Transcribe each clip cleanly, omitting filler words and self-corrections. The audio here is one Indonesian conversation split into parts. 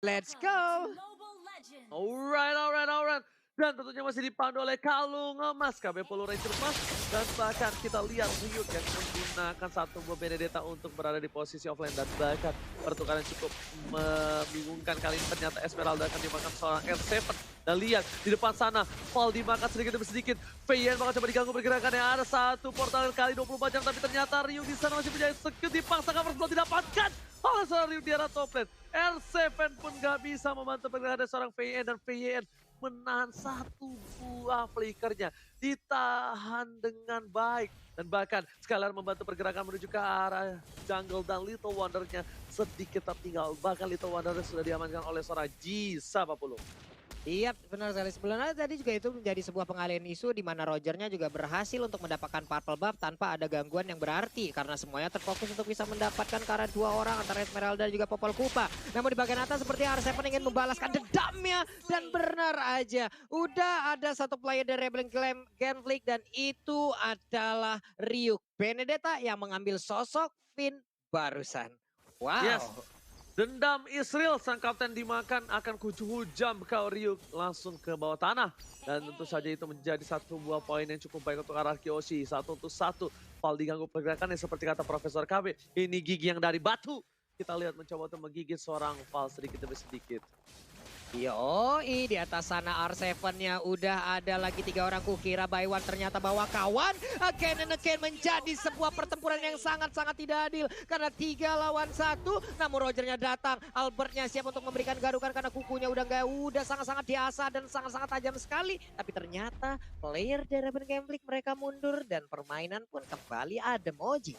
Let's go! Alright. Dan tentunya masih dipandu oleh kalung emas KB Polo Ranger emas. Dan bahkan kita lihat Ryuk yang menggunakan satu buah Benedetta untuk berada di posisi offline. Dan bahkan pertukaran cukup membingungkan kali ini. Ternyata Esmeralda akan dimakan seorang R7. Dan lihat di depan sana, Fall dimakan sedikit demi sedikit. VN bakal coba diganggu pergerakannya. Ada satu portal kali 24 jam. Tapi ternyata Ryuk di sana masih punya execute. Dipaksa cover belum didapatkan oleh seorang Ryuk di arah top lane. R7 pun gak bisa membantu pergerakan seorang VN. Dan VN menahan satu buah flickernya, ditahan dengan baik. Dan bahkan Skylar membantu pergerakan menuju ke arah jungle dan Little Wonder-nya sedikit tertinggal. Bahkan Little Wonder sudah diamankan oleh seorang Jisa Papulu. Iya benar sekali. Sebelumnya tadi juga itu menjadi sebuah pengalihan isu di mana Rogernya juga berhasil untuk mendapatkan purple buff tanpa ada gangguan yang berarti. Karena semuanya terfokus untuk bisa mendapatkan ke arah dua orang antara Esmeralda dan juga Popol Kupa. Namun di bagian atas seperti R7 ingin membalaskan dendamnya. Dan benar aja udah ada satu player dari Rebellion Genflick dan itu adalah Ryuk Benedetta yang mengambil sosok Finn barusan. Wow. Yes. Dendam Israel, sang kapten dimakan akan hujam kau Ryuk langsung ke bawah tanah. Dan tentu saja itu menjadi satu buah poin yang cukup baik untuk arah Kyoshi. 1-1, Val diganggu pergerakannya seperti kata Profesor KB. Ini gigi yang dari batu. Kita lihat mencoba untuk menggigit seorang Val sedikit demi sedikit. Yoi, di atas sana R7-nya udah ada lagi 3 orang. Kukira Baywan ternyata bawa kawan. Again and again menjadi sebuah pertempuran yang sangat-sangat tidak adil. Karena 3 lawan 1. Namun Rogernya datang. Albertnya siap untuk memberikan garukan karena kukunya udah sangat-sangat diasah dan sangat-sangat tajam sekali. Tapi ternyata player dari Rebellion Gambling mereka mundur dan permainan pun kembali adem Oji.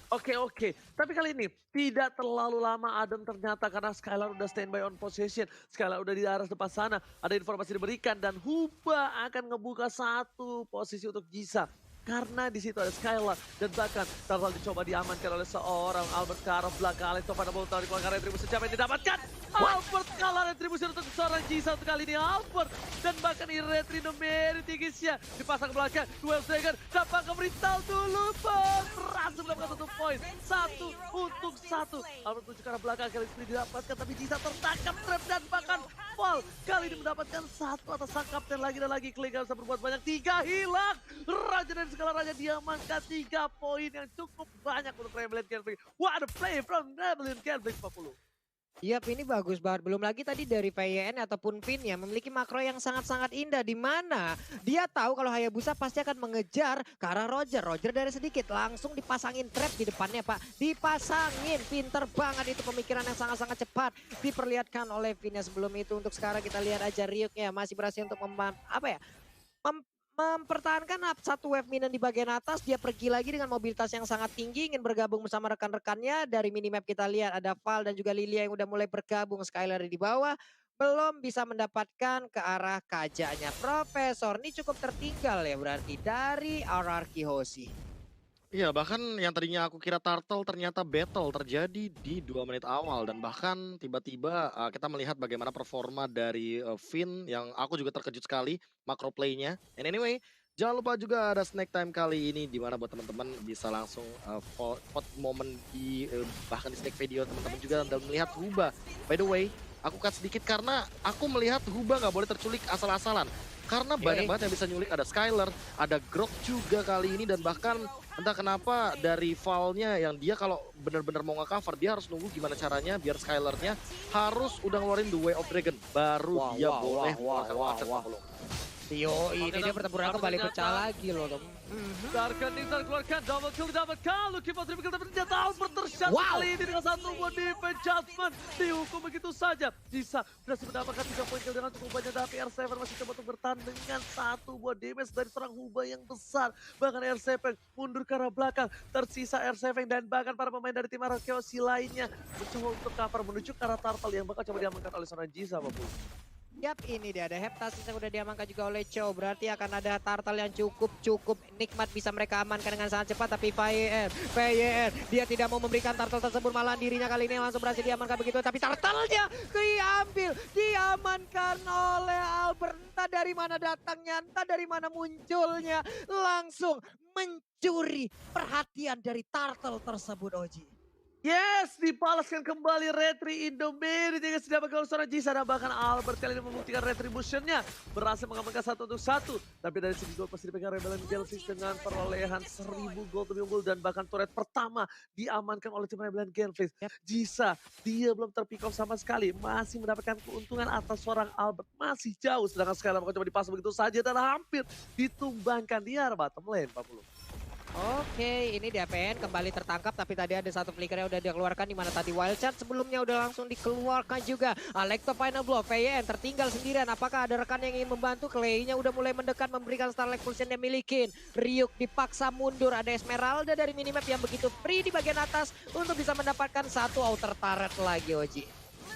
Oke. Tapi kali ini tidak terlalu lama adem ternyata karena Skylar udah standby on possession. Skylar udah di arah depan sana. Ada informasi diberikan dan Huba akan ngebuka satu posisi untuk Jisa. Karena di situ ada Skylar dan bahkan Tartal dicoba diamankan oleh seorang Albert ke arah belakang. Alex Tovana Boltar dikeluarkan retribusi siapa yang didapatkan? Albert kalah retribusi untuk seorang Jisa untuk kali ini Albert. Dan bahkan Iretri Nomeri Tigisnya dipasang ke belakang. Duel Dragon dapat ke Brittal dulu. Berhasil mendapatkan 1 poin. 1-1. Albert menuju ke arah belakang kali ini didapatkan. Tapi Jisa tertangkap trap dan bahkan Fall kali ini mendapatkan 1 atas sang kapten lagi dan lagi. Kling gak bisa berbuat banyak. 3 hilang. Raja dan segala raja diamankan 3 poin yang cukup banyak untuk Rebellion Genflick. What a play from Rebellion Genflick 40. Yap, ini bagus banget. Belum lagi tadi dari VYN ataupun Finn ya memiliki makro yang sangat-sangat indah di mana dia tahu kalau Hayabusa pasti akan mengejar ke arah Roger. Roger dari sedikit langsung dipasangin trap di depannya Pak. Dipasangin, pinter banget itu pemikiran yang sangat-sangat cepat. Diperlihatkan oleh Finn ya sebelum itu. Untuk sekarang kita lihat aja Ryuk ya masih berhasil untuk mempertahankan satu wave minion di bagian atas. Dia pergi lagi dengan mobilitas yang sangat tinggi. Ingin bergabung bersama rekan-rekannya. Dari minimap kita lihat ada Val dan juga Lilia yang udah mulai bergabung. Skylar di bawah. Belum bisa mendapatkan ke arah kajanya. Profesor ini cukup tertinggal ya berarti dari RRQ Hoshi. Iya, bahkan yang tadinya aku kira turtle ternyata battle terjadi di 2 menit awal. Dan bahkan tiba-tiba kita melihat bagaimana performa dari Finn yang aku juga terkejut sekali macro play-nya. And anyway, jangan lupa juga ada snack time kali ini di mana buat teman-teman bisa langsung vote momen di bahkan di snack video teman-teman juga dan melihat Huba. By the way, aku cut sedikit karena aku melihat Huba nggak boleh terculik asal-asalan. Karena banyak banget yang bisa nyulik, ada Skylar, ada Grok juga kali ini dan bahkan entah kenapa dari Val-nya yang dia kalau benar-benar mau nge-cover dia harus nunggu gimana caranya biar Skylar-nya harus udah ngeluarin The Way of Dragon baru dia boleh mengeluarkan one-shot belum. Yo, ini dia pertempuran kembali pecah lagi loh. Darkan Nixon keluarkan double kill didapatkan. Lucky for triple kill tapi ternyata Albert tershot kali ini dengan satu buah defense judgment. Dihukum begitu saja. Jisa berhasil mendapatkan 3 poin kill dengan cukup banyak. Tapi R7 masih coba untuk bertahan dengan satu buah damage dari seorang Huba yang besar. Bahkan R7 mundur ke arah belakang. Tersisa R7 dan bahkan para pemain dari tim Arakeoshi lainnya mencoba untuk cover menuju ke arah Turtle yang bakal coba diamankan oleh seorang Jisa Bapak. Yap, ini dia ada Heptasis yang udah diamankan juga oleh Chow. Berarti akan ada Turtle yang cukup nikmat bisa mereka amankan dengan sangat cepat. Tapi VYN dia tidak mau memberikan Turtle tersebut, malah dirinya kali ini langsung berhasil diamankan begitu. Tapi Turtle-nya diamankan oleh Albert. Entah dari mana datangnya, entah dari mana munculnya. Langsung mencuri perhatian dari Turtle tersebut Oji. Yes, dibalaskan kembali Retri Indomie yang sudah bakal seorang Jisa dan bahkan Albert kali ini membuktikan retributionnya berhasil mengamankan 1-1. Tapi dari segi gol pasti dipegang Rebellion Gelfix dengan perolehan 1000 gol demi unggul dan bahkan turret pertama diamankan oleh tim Rebellion Gelfix. Yap. Jisa dia belum terpick off sama sekali, masih mendapatkan keuntungan atas seorang Albert, masih jauh sedangkan Skylar coba dipasang begitu saja dan hampir ditumbangkan di arah bottom lane 40. Oke, ini DPN kembali tertangkap tapi tadi ada satu flicker yang udah dikeluarkan di mana tadi Wild Charge sebelumnya udah langsung dikeluarkan juga. Alekto final blow, VN tertinggal sendirian. Apakah ada rekan yang ingin membantu? Clay-nya udah mulai mendekat memberikan Starlight Pulse yang dia milikin. Ryuk dipaksa mundur, ada Esmeralda dari minimap yang begitu free di bagian atas untuk bisa mendapatkan satu outer turret lagi Oji.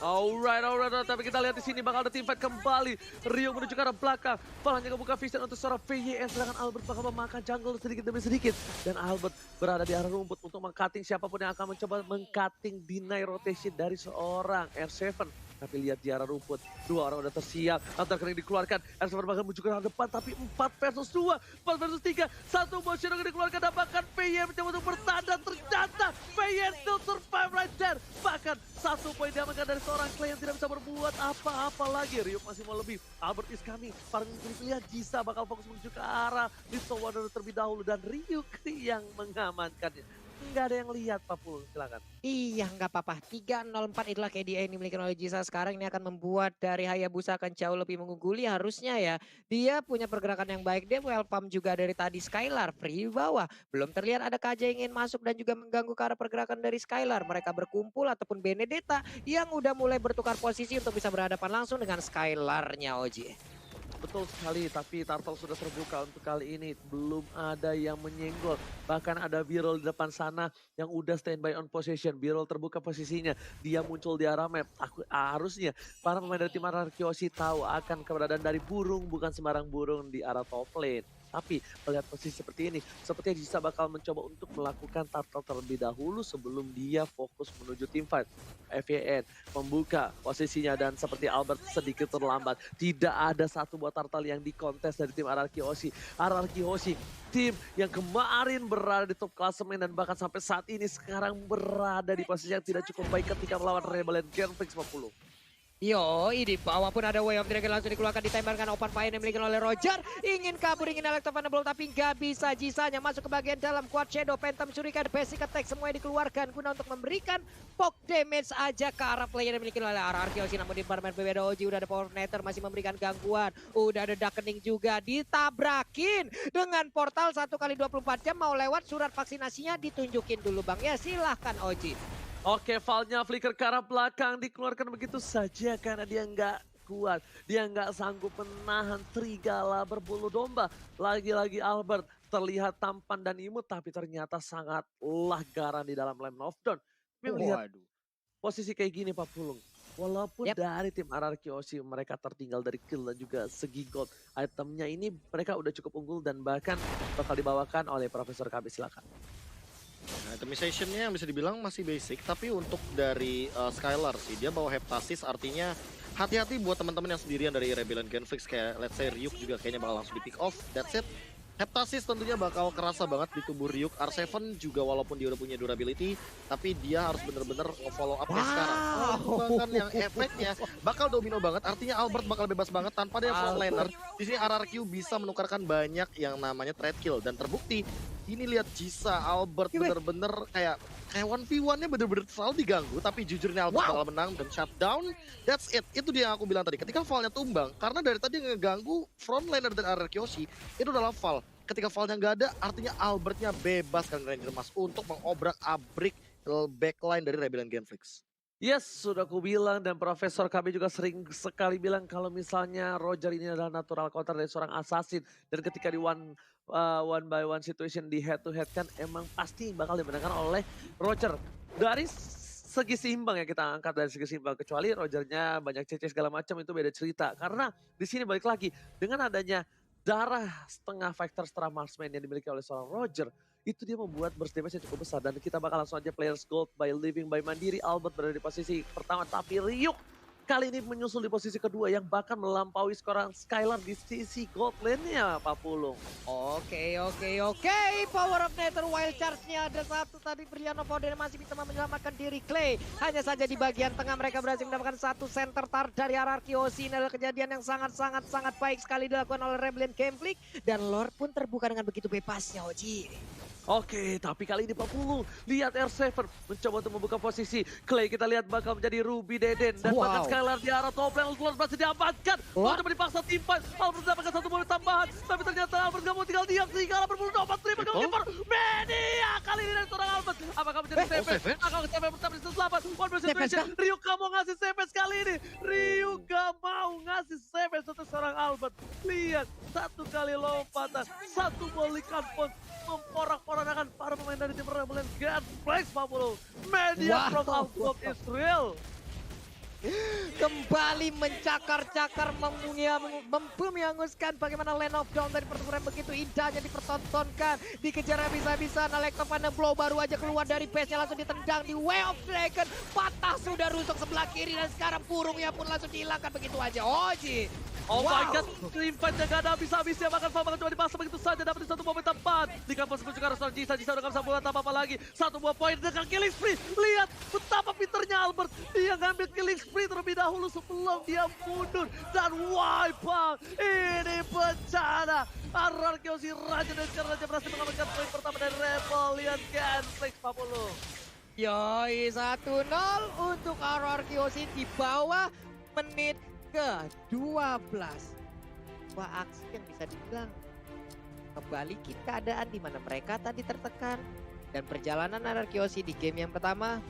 Alright, tapi kita lihat di sini bakal ada team fight kembali. Rio menuju ke arah belakang. Val hanya ngebuka vision untuk seorang VYN, sedangkan Albert bakal memakan jungle sedikit demi sedikit. Dan Albert berada di arah rumput untuk meng-cutting siapapun yang akan mencoba meng-cutting deny rotation dari seorang R7. Tapi lihat di arah rumput, dua orang udah tersiap. Antar kering dikeluarkan, R7 bahkan menuju ke arah depan. Tapi 4 versus 2, 4 versus 3. Satu motion yang dikeluarkan dan bahkan VYN mencoba untuk bertahan. Dan ternyata VYN still survive right there. Bahkan 1 poin diamankan dari seorang Clay yang tidak bisa berbuat apa-apa lagi. Ryuk masih mau lebih. Albert is coming. Para lihat Jisa bakal fokus menuju ke arah Little Wonder terlebih dahulu. Dan Ryuk yang mengamankannya. Nggak ada yang lihat Pak Pul, silakan. Iya nggak apa-apa, 3-0-4 itulah KDA yang dimiliki oleh Jisa. Sekarang ini akan membuat dari Hayabusa akan jauh lebih mengungguli harusnya ya. Dia punya pergerakan yang baik, dia welcome juga dari tadi Skylar free di bawah. Belum terlihat ada KJ yang ingin masuk dan juga mengganggu ke arah pergerakan dari Skylar. Mereka berkumpul ataupun Benedetta yang udah mulai bertukar posisi untuk bisa berhadapan langsung dengan Skylarnya Oji. Betul sekali, tapi Turtle sudah terbuka untuk kali ini. Belum ada yang menyenggol. Bahkan ada Birol di depan sana yang udah standby on possession. Birol terbuka posisinya. Dia muncul di arah map. Harusnya para pemain dari tim Ararkyoshi tahu akan keberadaan dari burung. Bukan sembarang burung di arah top lane. Tapi melihat posisi seperti ini, sepertinya Jisa bakal mencoba untuk melakukan turtle terlebih dahulu sebelum dia fokus menuju teamfight. FYN membuka posisinya dan seperti Albert sedikit terlambat. Tidak ada satu buah turtle yang dikontes dari tim Ararkyoshi. Ararkyoshi, tim yang kemarin berada di top klasemen dan bahkan sampai saat ini sekarang berada di posisi yang tidak cukup baik ketika melawan Rebellion Genflix 50. Yo, di bawah pun ada Way of Dragon langsung dikeluarkan ditembakkan open fire yang dimiliki oleh Roger. Ingin kabur, ingin electrophanable tapi nggak bisa. Jisanya masuk ke bagian dalam. Quad Shadow, Phantom Shuriken, Basic Attack semuanya dikeluarkan guna untuk memberikan poke damage aja ke arah player yang dimiliki oleh Ararkyoshi. Namun di departemen PB Doji udah ada Power Netter masih memberikan gangguan. Udah ada Darkening juga ditabrakin dengan portal 1 kali 24 jam mau lewat surat vaksinasinya ditunjukin dulu Bang. Ya silahkan Oji. Oke, Valnya flicker ke arah belakang dikeluarkan begitu saja karena dia nggak kuat. Dia nggak sanggup menahan Trigala berbulu domba. Lagi-lagi Albert terlihat tampan dan imut tapi ternyata sangatlah garang di dalam Lamb of Dawn. Tapi melihat posisi kayak gini Pak Pulung. Walaupun dari tim Ararkyoshi mereka tertinggal dari kill dan juga segi gold itemnya ini mereka udah cukup unggul dan bahkan bakal dibawakan oleh Profesor KB, silakan. Nah, itemization-nya yang bisa dibilang masih basic, tapi untuk dari Skylar sih, dia bawa Heptasis, artinya hati-hati buat teman-teman yang sendirian dari Rebellion Genflix, kayak let's say Ryuk juga kayaknya bakal langsung di pick off, that's it. Heptasis tentunya bakal kerasa banget di tubuh Ryuk. R7 juga walaupun dia udah punya durability, tapi dia harus bener-bener nge-follow up-nya sekarang. Bahkan yang efeknya bakal domino banget, artinya Albert bakal bebas banget tanpa dia frontliner. Di sini RRQ bisa menukarkan banyak yang namanya trade kill, dan terbukti ini lihat Jisa, Albert bener-bener kayak 1v1-nya bener-bener selalu diganggu, tapi jujurnya Albert bakal menang dan shutdown. That's it, itu dia yang aku bilang tadi. Ketika Valnya tumbang, karena dari tadi ngeganggu frontliner dari Ararkyoshi, itu adalah Val. Ketika Valnya nggak ada, artinya Albertnya bebas kan Ranger Mas untuk mengobrak-abrik backline dari Rebellion Genflix. Yes, sudah aku bilang dan Profesor KB juga sering sekali bilang kalau misalnya Roger ini adalah natural counter dari seorang assassin. Dan ketika di one by one situation di head to head kan emang pasti bakal dimenangkan oleh Roger. Dari segi seimbang ya kita angkat dari segi seimbang. Kecuali Rogernya banyak CC segala macam itu beda cerita. Karena di sini balik lagi dengan adanya darah setengah factor setelah marksman yang dimiliki oleh seorang Roger. Itu dia membuat burst damage yang cukup besar. Dan kita bakal langsung aja players gold by living by Mandiri. Albert berada di posisi pertama tapi Ryuk kali ini menyusul di posisi kedua yang bahkan melampaui skoran Skylar di sisi gold lane-nya, Pak Pulung. Oke. Power of Nether Wild Charge-nya ada satu tadi. Briano Foden masih bisa menyelamatkan diri Clay. Hanya saja di bagian tengah mereka berhasil mendapatkan satu center tar dari RRQ OC. Ini adalah kejadian yang sangat baik sekali dilakukan oleh Rebellion Gameplay. Dan Lord pun terbuka dengan begitu bebasnya, Oji. Oke, tapi kali ini Pak Pulung, lihat R7 mencoba untuk membuka posisi. Clay kita lihat bakal menjadi Ruby Deden. Dan bahkan Skylar di arah top lane, Lord berhasil diamankan. Lord coba dipaksa timpan, Albert mendapatkan satu momen tambahan. Tapi ternyata Albert gak mau tinggal diam, sehingga Albert perlu dapat terima goalkeeper. Media kali ini dari seorang Albert. Apakah menjadi CV? Apakah CV pertama di 108? One versus situation, Ryu gak mau ngasih CV sekali ini. Ryu gak mau ngasih CV untuk seorang Albert. Lihat, satu kali lompatan, satu balikan pun memporak-porandakan para pemain dari tim Rebellion Gameplay, Pak Pulung. Media from Outlook Israel. Kembali mencakar-cakar, memanguskan bagaimana Land of Dawn dari pertempuran begitu indahnya dipertontonkan. Dikejar habis-habisan, Electro Van Blow baru aja keluar dari base-nya langsung ditendang di Way of Dragon. Patah sudah rusuk sebelah kiri dan sekarang burungnya pun langsung dihilangkan begitu aja. Oji. Oh my god, team fight-nya gak ada habis-habisnya, bahkan Fabangan cuma dipaksa begitu saja, dapat di satu momen tepat. Di kampus pun juga Rosal Jisa udah gak bisa buat apa-apa lagi. Satu buah poin dengan killing spree. Lihat betapa pinternya Albert. Dia ngambil killing spree terlebih dahulu sebelum dia mundur. Dan wipe, ini bencana. RRQ si Raja dan Raja berhasil mengamankan poin pertama dari Rebellion Gameplay, Pak Pulung. Yoi, 1-0 untuk RRQ di bawah menit ke-12. Wah, aksi yang bisa dibilang kebalikin keadaan di mana mereka tadi tertekan. Dan perjalanan RRQ di game yang pertama